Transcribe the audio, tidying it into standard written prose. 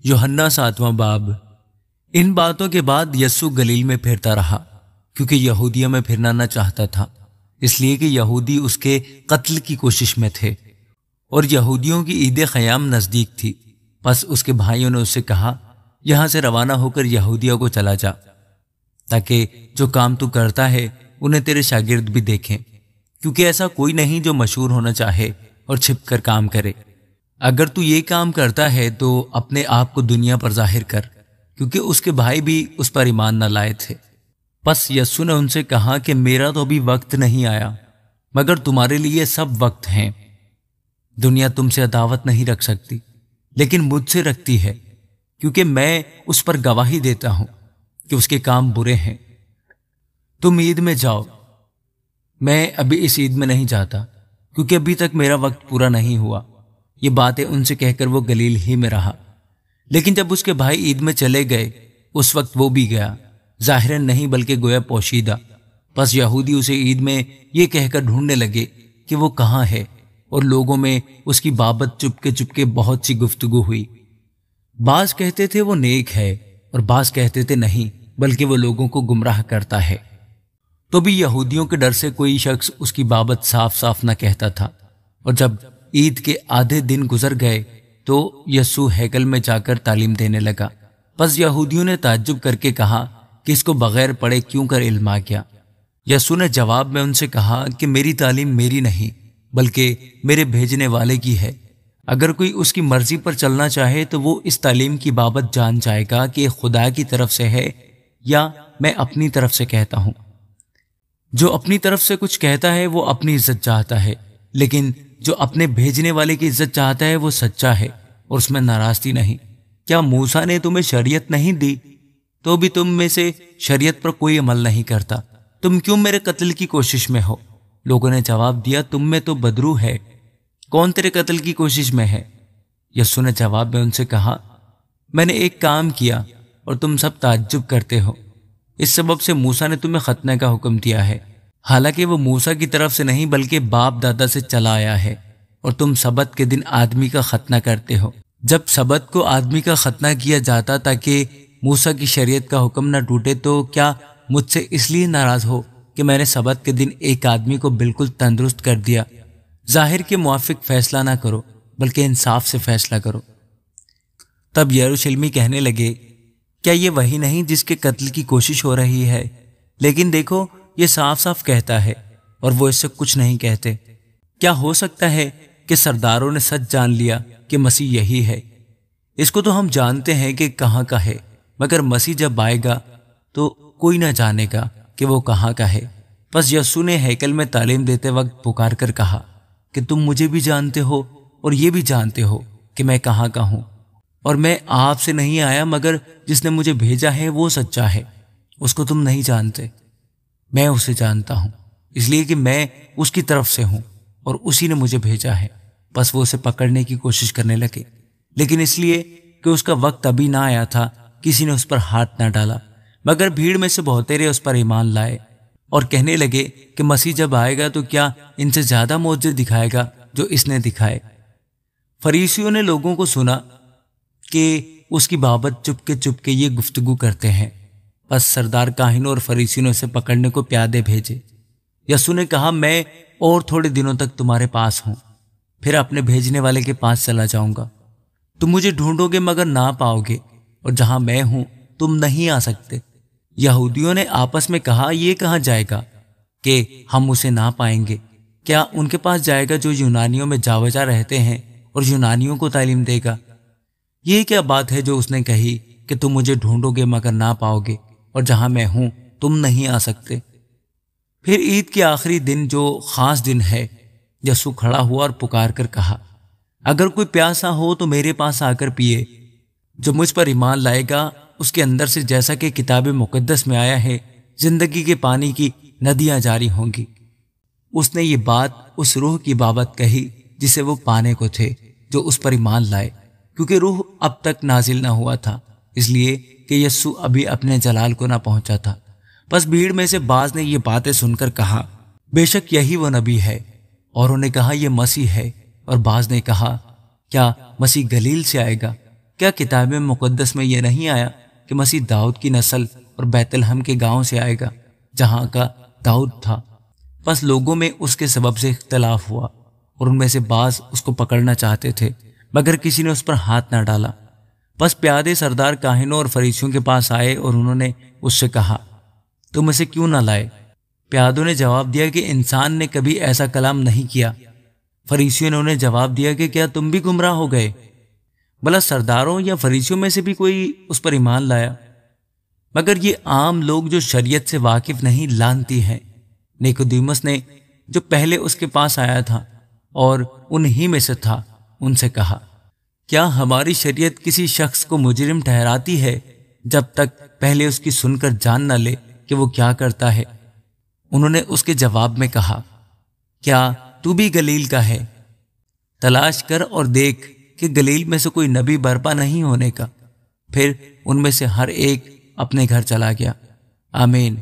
यूहन्ना 7वां बाब। इन बातों के बाद यस्सु गलील में फिरता रहा, क्योंकि यहूदिया में फिरना न चाहता था, इसलिए कि यहूदी उसके कत्ल की कोशिश में थे और यहूदियों की ईद ख़याम नज़दीक थी। बस उसके भाइयों ने उससे कहा, यहाँ से रवाना होकर यहूदिया को चला जा, ताकि जो काम तू करता है उन्हें तेरे शागिर्द भी देखें, क्योंकि ऐसा कोई नहीं जो मशहूर होना चाहे और छिप कर काम करे। अगर तू ये काम करता है तो अपने आप को दुनिया पर जाहिर कर, क्योंकि उसके भाई भी उस पर ईमान न लाए थे। बस यस्सु ने उनसे कहा कि मेरा तो अभी वक्त नहीं आया, मगर तुम्हारे लिए सब वक्त हैं। दुनिया तुमसे अदावत नहीं रख सकती, लेकिन मुझसे रखती है, क्योंकि मैं उस पर गवाही देता हूं कि उसके काम बुरे हैं। तुम ईद में जाओ, मैं अभी इस ईद में नहीं जाता, क्योंकि अभी तक मेरा वक्त पूरा नहीं हुआ। ये बातें उनसे कहकर वो गलील ही में रहा। लेकिन जब उसके भाई ईद में चले गए, उस वक्त वो भी गया, ज़ाहिरन नहीं बल्कि गोया पोशीदा। बस यहूदी उसे ईद में ये कहकर ढूंढने लगे कि वो कहाँ है, और लोगों में उसकी बाबत चुपके चुपके बहुत सी गुफ्तगू हुई। बाज कहते थे वो नेक है, और बाज कहते थे नहीं, बल्कि वो लोगों को गुमराह करता है। तो भी यहूदियों के डर से कोई शख्स उसकी बाबत साफ साफ न कहता था। और जब ईद के आधे दिन गुजर गए तो यस्सु हैकल में जाकर तालीम देने लगा। बस यहूदियों ने ताज्जुब करके कहा कि इसको बगैर पढ़े क्यों कर इल्म आ गया। यस्सु ने जवाब में उनसे कहा कि मेरी तालीम मेरी नहीं, बल्कि मेरे भेजने वाले की है। अगर कोई उसकी मर्जी पर चलना चाहे तो वो इस तालीम की बाबत जान जाएगा कि खुदा की तरफ से है या मैं अपनी तरफ से कहता हूं। जो अपनी तरफ से कुछ कहता है वो अपनी इज्जत चाहता है, लेकिन जो अपने भेजने वाले की इज्जत चाहता है वो सच्चा है और उसमें नाराजगी नहीं। क्या मूसा ने तुम्हें शरीयत नहीं दी, तो भी तुम में से शरीयत पर कोई अमल नहीं करता? तुम क्यों मेरे कत्ल की कोशिश में हो? लोगों ने जवाब दिया, तुम में तो बदरू है, कौन तेरे कत्ल की कोशिश में है? यस्सु ने जवाब में उनसे कहा, मैंने एक काम किया और तुम सब ताज्जुब करते हो। इस सबब से मूसा ने तुम्हें खतने का हुक्म दिया है, हालांकि वो मूसा की तरफ से नहीं बल्कि बाप दादा से चला आया है। और तुम सबत के दिन आदमी का खतना करते हो। जब सबत को आदमी का खतना किया जाता ताकि मूसा की शरीयत का हुक्म न टूटे, तो क्या मुझसे इसलिए नाराज हो कि मैंने सबत के दिन एक आदमी को बिल्कुल तंदुरुस्त कर दिया? जाहिर के मुआफिक फैसला ना करो, बल्कि इंसाफ से फैसला करो। तब यरूशलेमी कहने लगे, क्या ये वही नहीं जिसके कत्ल की कोशिश हो रही है? लेकिन देखो, ये साफ साफ कहता है और वो इससे कुछ नहीं कहते। क्या हो सकता है कि सरदारों ने सच जान लिया कि मसीह यही है? इसको तो हम जानते हैं कि कहाँ का है, मगर मसीह जब आएगा तो कोई ना जानेगा कि वो कहाँ का है। बस यस्सु ने हैकल में तालीम देते वक्त पुकार कर कहा कि तुम मुझे भी जानते हो और ये भी जानते हो कि मैं कहाँ का हूँ, और मैं आपसे नहीं आया, मगर जिसने मुझे भेजा है वो सच्चा है। उसको तुम नहीं जानते, मैं उसे जानता हूं, इसलिए कि मैं उसकी तरफ से हूं और उसी ने मुझे भेजा है। बस वो उसे पकड़ने की कोशिश करने लगे, लेकिन इसलिए कि उसका वक्त अभी ना आया था, किसी ने उस पर हाथ ना डाला। मगर भीड़ में से बहुतेरे उस पर ईमान लाए और कहने लगे कि मसीह जब आएगा तो क्या इनसे ज्यादा मौजूद दिखाएगा जो इसने दिखाए। फरीसियों ने लोगों को सुना कि उसकी बाबत चुपके चुपके ये गुफ्तगू करते हैं। बस सरदार काहिनों और फरीसियों ने उसे पकड़ने को प्यादे भेजे। यस्सु ने कहा, मैं और थोड़े दिनों तक तुम्हारे पास हूं, फिर अपने भेजने वाले के पास चला जाऊंगा। तुम मुझे ढूंढोगे मगर ना पाओगे, और जहां मैं हूं तुम नहीं आ सकते। यहूदियों ने आपस में कहा, ये कहाँ जाएगा कि हम उसे ना पाएंगे? क्या उनके पास जाएगा जो यूनानियों में जावजा रहते हैं और यूनानियों को तालीम देगा? ये क्या बात है जो उसने कही कि तुम मुझे ढूंढोगे मगर ना पाओगे, और जहां मैं हूं तुम नहीं आ सकते? फिर ईद के आखिरी दिन, जो खास दिन है, यस्सु खड़ा हुआ और पुकार कर कहा, अगर कोई प्यासा हो तो मेरे पास आकर पिए। जो मुझ पर ईमान लाएगा उसके अंदर से, जैसा कि किताब मुकद्दस में आया है, जिंदगी के पानी की नदियां जारी होंगी। उसने ये बात उस रूह की बाबत कही जिसे वो पाने को थे, जो उस पर ईमान लाए, क्योंकि रूह अब तक नाजिल ना हुआ था, इसलिए कि यस्सु अभी अपने जलाल को ना पहुंचा था। बस भीड़ में से बाज ने ये बातें सुनकर कहा, बेशक यही वो नबी है। औरों ने कहा, यह मसीह है। और बाज ने कहा, क्या मसीह गलील से आएगा? کیا کتاب مقدس میں یہ نہیں آیا کہ مسیح داؤد کی نسل اور بیت لحم کے گاؤں سے آئے گا جہاں کا داؤد تھا؟ بس لوگوں میں اس کے سبب سے اختلاف ہوا اور ان میں سے بعض اس کو پکڑنا چاہتے تھے مگر کسی نے اس پر ہاتھ نہ ڈالا۔ بس پیادے سردار کاہنوں اور فریسیوں کے پاس آئے اور انہوں نے اس سے کہا، تم اسے کیوں نہ لائے؟ پیادوں نے جواب دیا کہ انسان نے کبھی ایسا کلام نہیں کیا۔ فریسیوں نے انہیں جواب دیا کہ کیا تم بھی گمراہ ہو گئے؟ بھلا سرداروں یا فریسیوں میں سے بھی کوئی اس پر ایمان لایا؟ مگر یہ عام لوگ جو شریعت سے واقف نہیں لانتی ہیں۔ نیکودیمس نے جو پہلے اس کے پاس آیا تھا اور انہی میں سے تھا، ان سے کہا، کیا ہماری شریعت کسی شخص کو مجرم ٹھہراتی ہے جب تک پہلے اس کی سن کر جان نہ لے کہ وہ کیا کرتا ہے؟ انہوں نے اس کے جواب میں کہا، کیا تو بھی گلیل کا ہے؟ تلاش کر اور دیکھ کہ گلیل میں سے کوئی نبی برپا نہیں ہونے کا۔ پھر ان میں سے ہر ایک اپنے گھر چلا گیا۔ آمین۔